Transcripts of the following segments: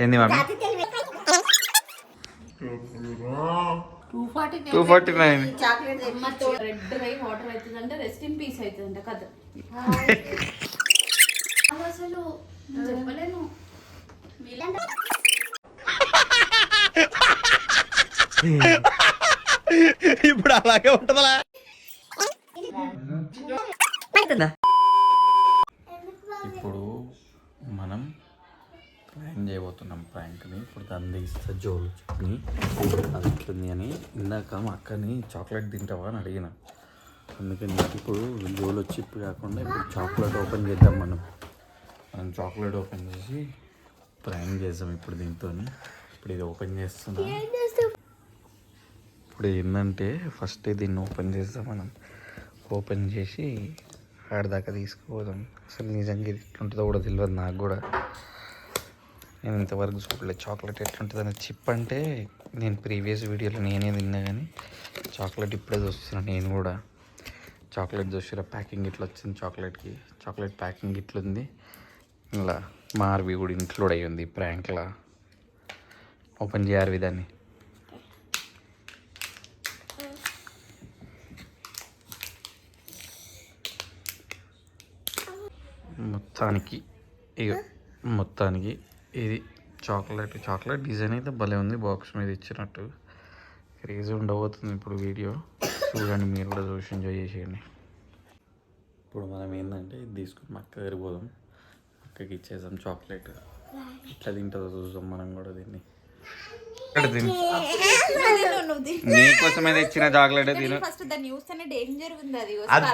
ఏంది mummy 249 chocolate red రై water అవుతుందంటే rest in peace అవుతుందంట కథ అసలు చెప్పలేను ఇప్పుడు అలాగే ఉంటుందా ఇప్పుడు మనం ప్రాంక్ చేయబోతున్నాం. ప్రాంక్ని ఇప్పుడు దాన్ని ఇస్తా జోలు చెప్పి అది ఇట్లుంది అని. ఇందాక మా అక్కని చాక్లెట్ తింటావా అని అడిగిన. అందుకని ఇప్పుడు జోలు వచ్చి ఇప్పుడు కాకుండా ఇప్పుడు చాక్లెట్ ఓపెన్ చేద్దాం. మనం చాక్లెట్ ఓపెన్ చేసి ప్రాంక్ చేద్దాం ఇప్పుడు దీంతో. ఇప్పుడు ఇది ఓపెన్ చేస్తున్నా. ఇప్పుడు ఏంటంటే ఫస్ట్ దీన్ని ఓపెన్ చేద్దాం. మనం ఓపెన్ చేసి ఆడదాకా తీసుకుపోదాం. అసలు నిజంగా ఇది ఎట్లుంటుందో కూడా తెలియదు నాకు కూడా. నేను ఇంతవరకు చూడలేదు చాక్లెట్ ఎట్లుంటుందని. చిప్ అంటే నేను ప్రీవియస్ వీడియోలో నేనే తిన్నా, కానీ చాక్లెట్ ఇప్పుడే చూస్తున్నాను నేను కూడా. చాక్లెట్ చూసిరా ప్యాకింగ్ ఇట్లా వచ్చింది. చాక్లెట్ ప్యాకింగ్ ఇట్లుంది. ఇలా మార్వి కూడా ఇంక్లూడ్ అయ్యి ఉంది ప్రాంక్లా. ఓపెన్ చేయాలి దాన్ని. మొత్తానికి ఇది చాక్లెట్ డిజైన్ అయితే భలే ఉంది. బాక్స్ మీద ఇచ్చినట్టు క్రేజీ ఉండబోతుంది ఇప్పుడు వీడియో. చూడండి, మీరు కూడా చూసి ఎంజాయ్ చేసేయండి. ఇప్పుడు మనం ఏంటంటే ఇది తీసుకుని అక్క దగ్గర పోదాం. అక్కకి ఇచ్చేద్దాం చాక్లెట్. ఇట్లా తింటుందో చూద్దాం మనం కూడా దీన్ని. నీకోసమే తెచ్చిన చాక్లెట్ తిను. అది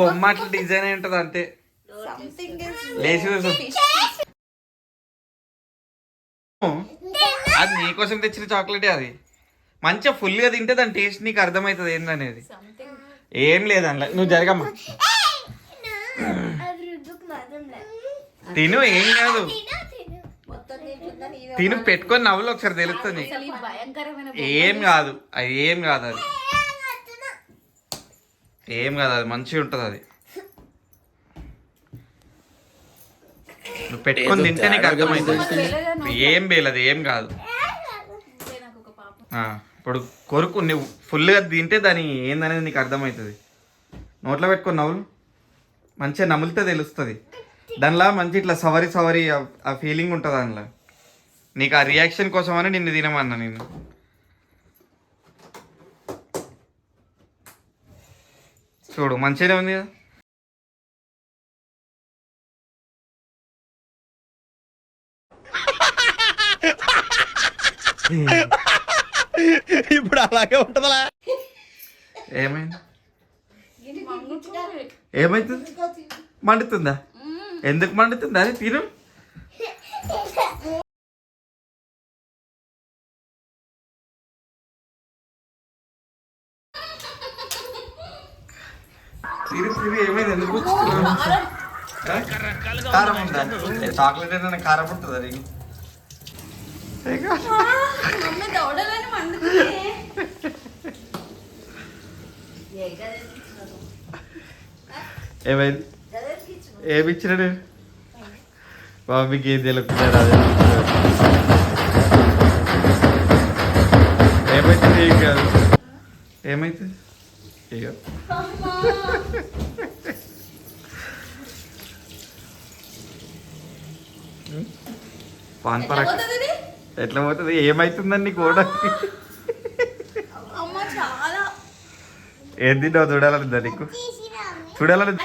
బొమ్మ అట్లా డిజైన్ అయి ఉంటుంది అంతే. లేచి అది నీకోసం తెచ్చిన చాక్లెటే. అది మంచిగా ఫుల్గా తింటే దాని టేస్ట్ నీకు అర్థమవుతుంది ఏందనేది. ఏం లేదన్న నువ్వు జరగమ్మా తిను, ఏం కాదు. తిను పెట్టుకొని నవ్వులు ఒకసారి తెలుస్తుంది. ఏం కాదు అది మంచిగా ఉంటుంది. అది నువ్వు పెట్టుకొని తింటే నీకు అర్థమవుతుంది. ఏం బేలది ఏం కాదు. ఇప్పుడు కొరుకు నువ్వు ఫుల్గా తింటే దాని ఏందనేది నీకు అర్థమవుతుంది. నోట్లో పెట్టుకొని నవ్వులు మంచిగా నములితే తెలుస్తుంది. దానిలో మంచి ఇట్లా సవరి ఆ ఫీలింగ్ ఉంటుంది దానిలో. నీకు ఆ రియాక్షన్ కోసమని నిన్ను తినమన్నా నేను. చూడు మంచిగానే ఉంది కదా. ఇప్పుడు అలాగే ఉంటుందా. ఏమైతుంది మండుతుందా? ఎందుకు మండుతుందా? అది తిను. ఏమైంది? ఎందుకు కారం ఉందా? చాక్లెట్ అయినా కారం ఉంటుందా నీకు? ఏమైంది? ఏమిచ్చినాడు బాబీకి? ఏం తెలుపుతున్నాడు? అదే ఏమైతుంది? ఏం కాదు. ఏమైతుంది? ఇక పాన్ పరాక్ ఎట్లా పోతుంది? ఏమైతుందండి కూడా? ఏం తిన్నావు? చూడాలనిందా నీకు? చూడాలని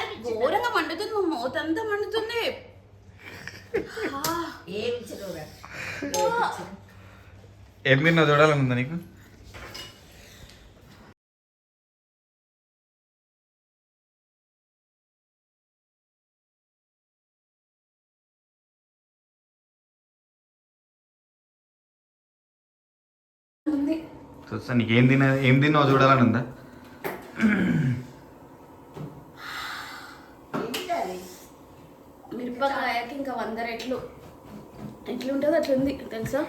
ఏం తిన్నావు? చూడాలనుందా నీకు? చూస్తా నీకు ఏం తిన్నావు చూడాలని ఉందా? మిరపకాయకి ఇంకా 100 రెట్లు ఎట్లుంటుంది అట్లుంది తెలుసా.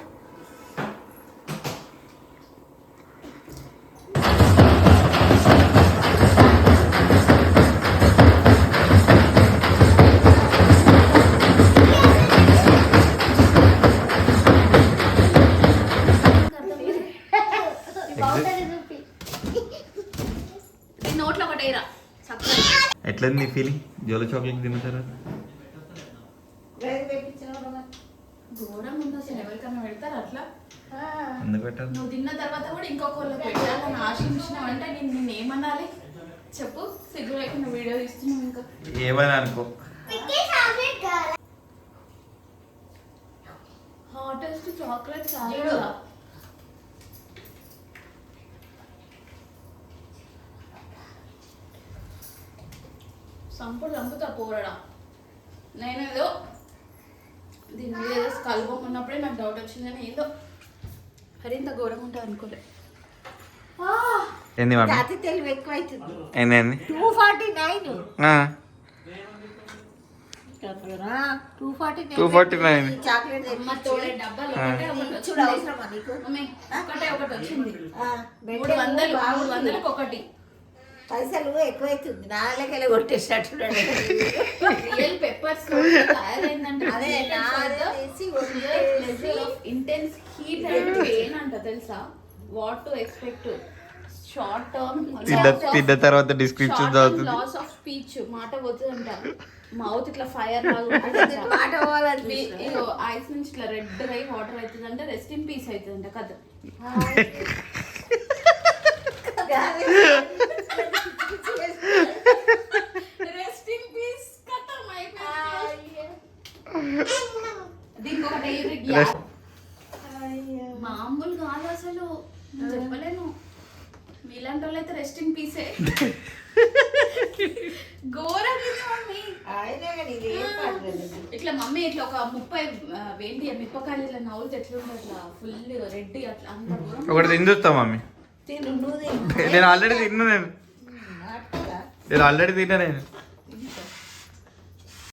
ఎట్లా నీ ఫీలింగ్ జోలో చాక్లెట్ తిన్న తర్వాత? ఘోరం ఉంది అసలు, ఎవరికన్నా పెడతారు అట్లా? ఎందుకు పెట్టాలి? నువ్వు తిన్న తర్వాత కూడా ఇంకొకళ్ళు పెట్టాలని ఆశించినావు అంటే నేను ఏమనాలి చెప్పు? సిగ్గు లేకుండా వీడియో తీస్తున్నావు ఇంకా. ఏమని అనుకో. హాటెస్ట్ చాక్లెట్ చాలా చంపుతా పోరడా. నేను ఏదో దీని మీద ఏదో కల్పం ఉన్నప్పుడే నాకు డౌట్ వచ్చింది, కానీ ఏదో మరి ఇంత ఘోరంగా ఉంటుంది అనుకోలే. ఏంది మమ్మీ? అతి తెలివి ఎక్కువ అవుతుంది. ఏంది? 249 249 చాక్లెట్ అమ్మ తోడే డబ్బాలు ఒకటే ఒకటి చూడు, వచ్చింది. అవసరమా నీకు? మమ్మీ, ఒకటి వచ్చింది. పెట్టే 300కి ఒకటి. పైసలు ఎక్కువైతుంది, నా లెక్కలే కొట్టేసినట్టు. రియల్ పెప్పర్స్ తయారైందంటే అదే ఇంటెన్స్ హీట్ అండ్ పెయిన్ అంట తెలుసా? What to expect short term తిన్న తర్వాత డిస్క్రిప్షన్ చదువుతుంది. లాస్ ఆఫ్ స్పీచ్, మాట పోతుందంట. మౌత్ ఇట్లా ఫైర్ మాట పోవాలని ఐస్ నుంచి ఇట్లా రెడ్ అయి వాటర్ అవుతుందంట. రెస్ట్ ఇన్ పీస్ అవుతుందంట కదా. రెస్ట్ ఇన్ పీస్ కథం అయిపోయింది. దీనికి ఒకటి మామూలు కాదు అసలు, నేను చెప్పలేను. మీలాంటి వాళ్ళు అయితే రెస్ట్ ఇన్ పీసే. ఘోరం ఇది మమ్మీ. ఇట్లా మమ్మీ ఇట్లా ఒక 30 వేంటి మిరపకాయలు ఇట్లా నవ్వులు ఎట్లుండే అట్లా ఫుల్ రెడ్ అట్లా అంత ఘోరం. ఒకటి తిని చూస్తా మమ్మీ. నేను ఆల్రెడీ తిన్నా. నేను ఆల్రెడీ తిన్నా.